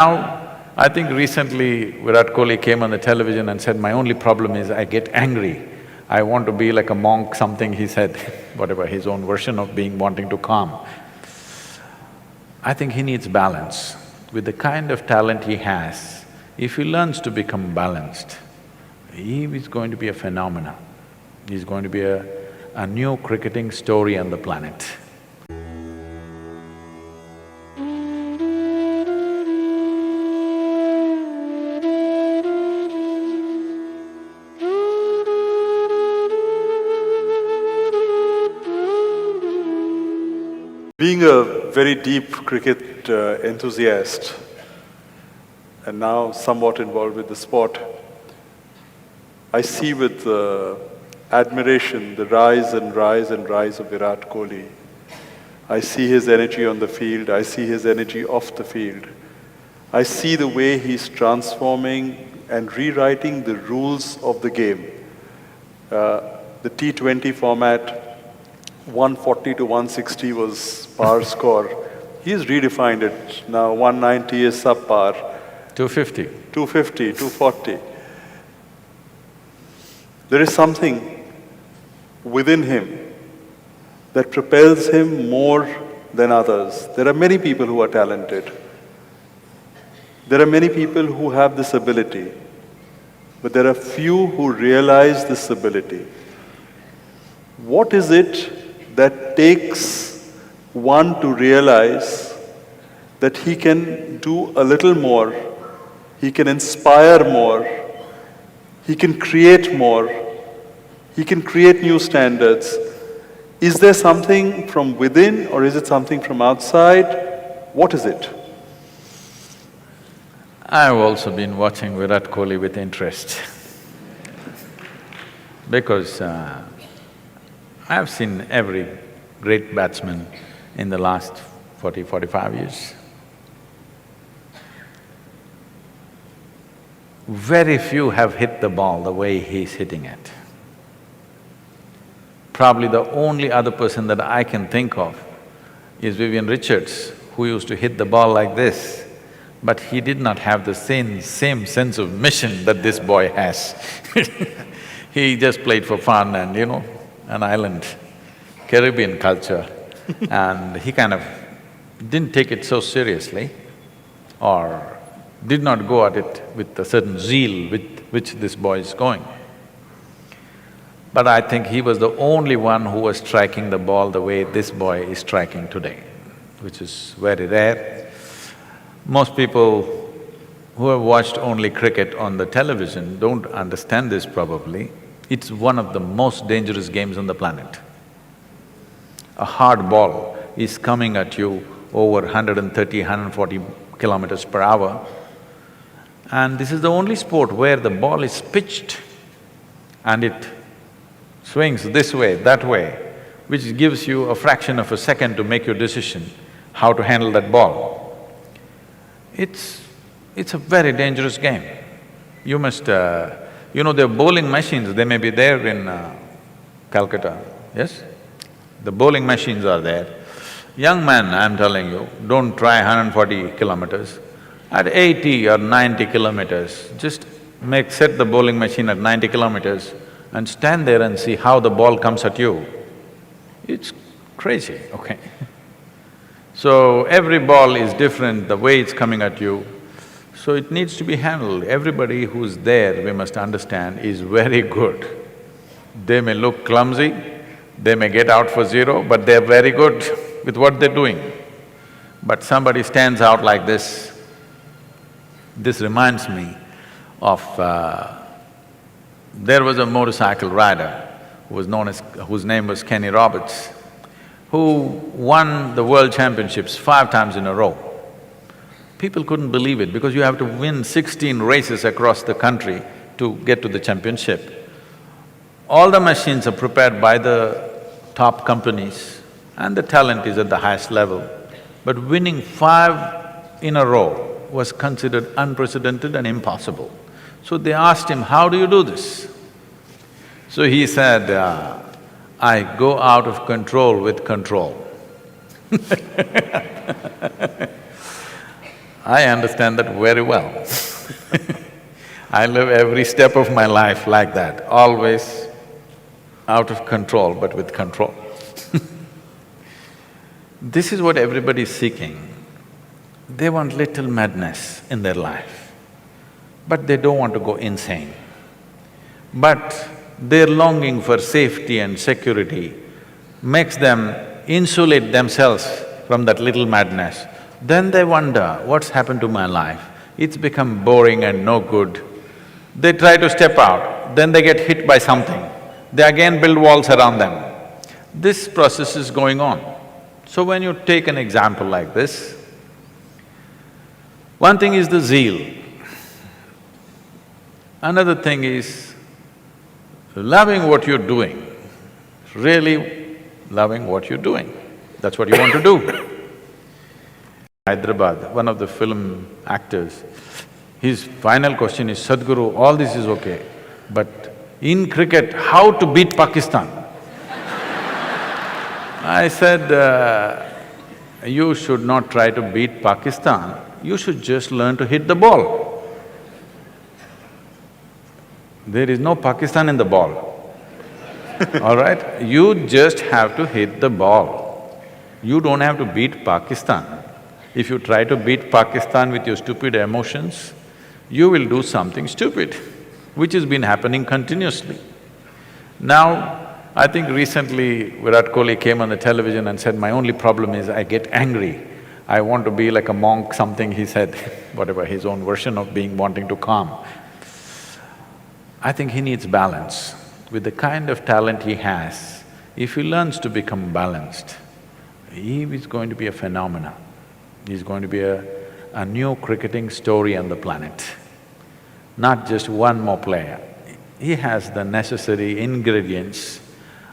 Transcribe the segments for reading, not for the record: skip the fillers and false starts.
Now, I think recently Virat Kohli came on the television and said, my only problem is I get angry. I want to be like a monk, something he said, whatever, his own version of being wanting to calm. I think he needs balance. With the kind of talent he has, if he learns to become balanced, he is going to be a phenomenon. He's going to be a new cricketing story on the planet. Being a very deep cricket enthusiast and now somewhat involved with the sport, I see with admiration the rise and rise and rise of Virat Kohli. I see his energy on the field, I see his energy off the field. I see the way he's transforming and rewriting the rules of the game. The T20 format, 140 to 160 was par score. He's redefined it. Now 190 is subpar. 250. 250, 240. There is something within him that propels him more than others. There are many people who are talented. There are many people who have this ability, but there are few who realize this ability. What is it that takes one to realize that he can do a little more, he can inspire more, he can create more, he can create new standards? Is there something from within or is it something from outside? What is it? I've also been watching Virat Kohli with interest because I've seen every great batsman in the last 40–45 years. Very few have hit the ball the way he's hitting it. Probably the only other person that I can think of is Vivian Richards, who used to hit the ball like this, but he did not have the same sense of mission that this boy has. He just played for fun and, an island, Caribbean culture, and he kind of didn't take it so seriously or did not go at it with a certain zeal with which this boy is going. But I think he was the only one who was striking the ball the way this boy is striking today, which is very rare. Most people who have watched only cricket on the television don't understand this probably. It's one of the most dangerous games on the planet. A hard ball is coming at you over 130, 140 kilometers per hour, and this is the only sport where the ball is pitched and it swings this way, that way, which gives you a fraction of a second to make your decision how to handle that ball. It's a very dangerous game. You must… the bowling machines, they may be there in Calcutta, yes? The bowling machines are there. Young man, I'm telling you, don't try 140 kilometers. At 80 or 90 kilometers, just set the bowling machine at 90 kilometers and stand there and see how the ball comes at you. It's crazy, okay? So every ball is different, the way it's coming at you, so it needs to be handled. Everybody who's there, we must understand, is very good. They may look clumsy, they may get out for zero, but they're very good with what they're doing. But somebody stands out like this. This reminds me of… there was a motorcycle rider whose name was Kenny Roberts, who won the world championships 5 times in a row. People couldn't believe it because you have to win 16 races across the country to get to the championship. All the machines are prepared by the top companies and the talent is at the highest level. But winning 5 in a row was considered unprecedented and impossible. So they asked him, how do you do this? So he said, I go out of control with control. I understand that very well. I live every step of my life like that, always out of control but with control. This is what everybody is seeking. They want little madness in their life, but they don't want to go insane. But their longing for safety and security makes them insulate themselves from that little madness. Then they wonder, what's happened to my life? It's become boring and no good. They try to step out, then they get hit by something. They again build walls around them. This process is going on. So when you take an example like this, one thing is the zeal. Another thing is loving what you're doing, really loving what you're doing. That's what you want to do. Hyderabad, one of the film actors, his final question is, Sadhguru, all this is okay, but in cricket, how to beat Pakistan? I said, you should not try to beat Pakistan, you should just learn to hit the ball. There is no Pakistan in the ball, all right? You just have to hit the ball. You don't have to beat Pakistan. If you try to beat Pakistan with your stupid emotions, you will do something stupid, which has been happening continuously. Now, I think recently Virat Kohli came on the television and said, my only problem is I get angry. I want to be like a monk, something he said, whatever, his own version of being wanting to calm. I think he needs balance. With the kind of talent he has, if he learns to become balanced, he is going to be a phenomenon. He's going to be a new cricketing story on the planet, not just one more player. He has the necessary ingredients.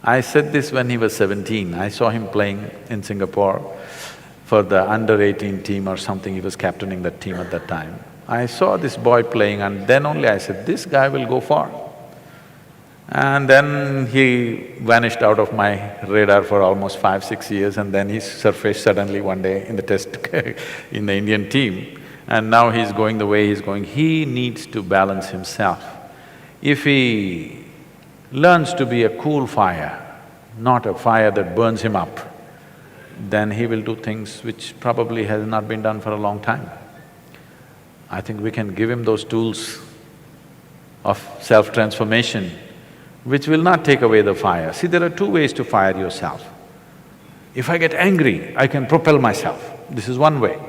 I said this when he was 17, I saw him playing in Singapore for the under-18 team or something, he was captaining that team at that time. I saw this boy playing and then only I said, this guy will go far. And then he vanished out of my radar for almost 5-6 years and then he surfaced suddenly one day in the test in the Indian team. And now he's going the way he's going. He needs to balance himself. If he learns to be a cool fire, not a fire that burns him up, then he will do things which probably has not been done for a long time. I think we can give him those tools of self-transformation, which will not take away the fire. See, there are two ways to fire yourself. If I get angry, I can propel myself, this is one way.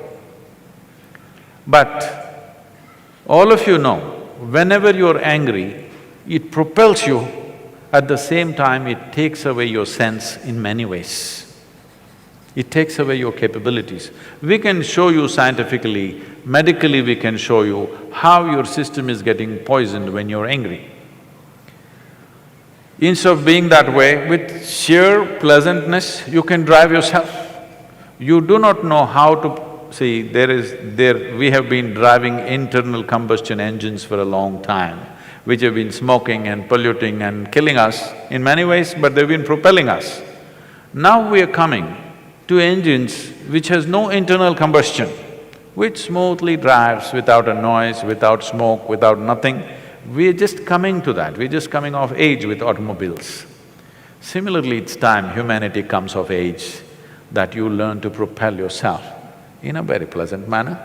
But all of you know, whenever you're angry, it propels you, at the same time it takes away your sense in many ways. It takes away your capabilities. We can show you scientifically, medically we can show you how your system is getting poisoned when you're angry. Instead of being that way, with sheer pleasantness, you can drive yourself. You do not know how to… See, we have been driving internal combustion engines for a long time, which have been smoking and polluting and killing us in many ways, but they've been propelling us. Now we are coming to engines which has no internal combustion, which smoothly drives without a noise, without smoke, without nothing. We're just coming to that, we're just coming of age with automobiles. Similarly, it's time humanity comes of age that you learn to propel yourself in a very pleasant manner.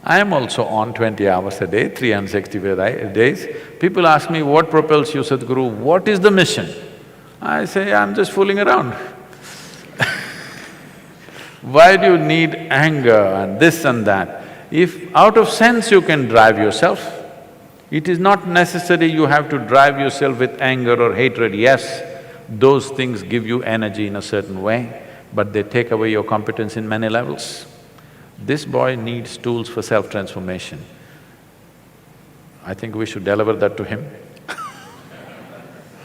I am also on 20 hours a day, 365 days. People ask me, what propels you, Sadhguru? What is the mission? I say, I'm just fooling around. Why do you need anger and this and that? If out of sense you can drive yourself, it is not necessary you have to drive yourself with anger or hatred. Yes, those things give you energy in a certain way, but they take away your competence in many levels. This boy needs tools for self-transformation. I think we should deliver that to him.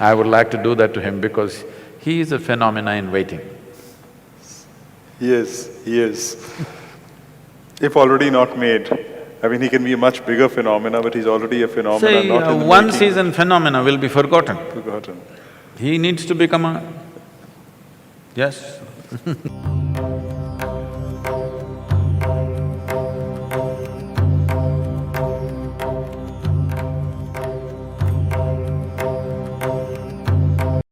I would like to do that to him because he is a phenomena in waiting. Yes, he is. If already not made, I mean, he can be a much bigger phenomena, but he's already a phenomena, not in the one making. season phenomena will be forgotten. Forgotten. He needs to become a… yes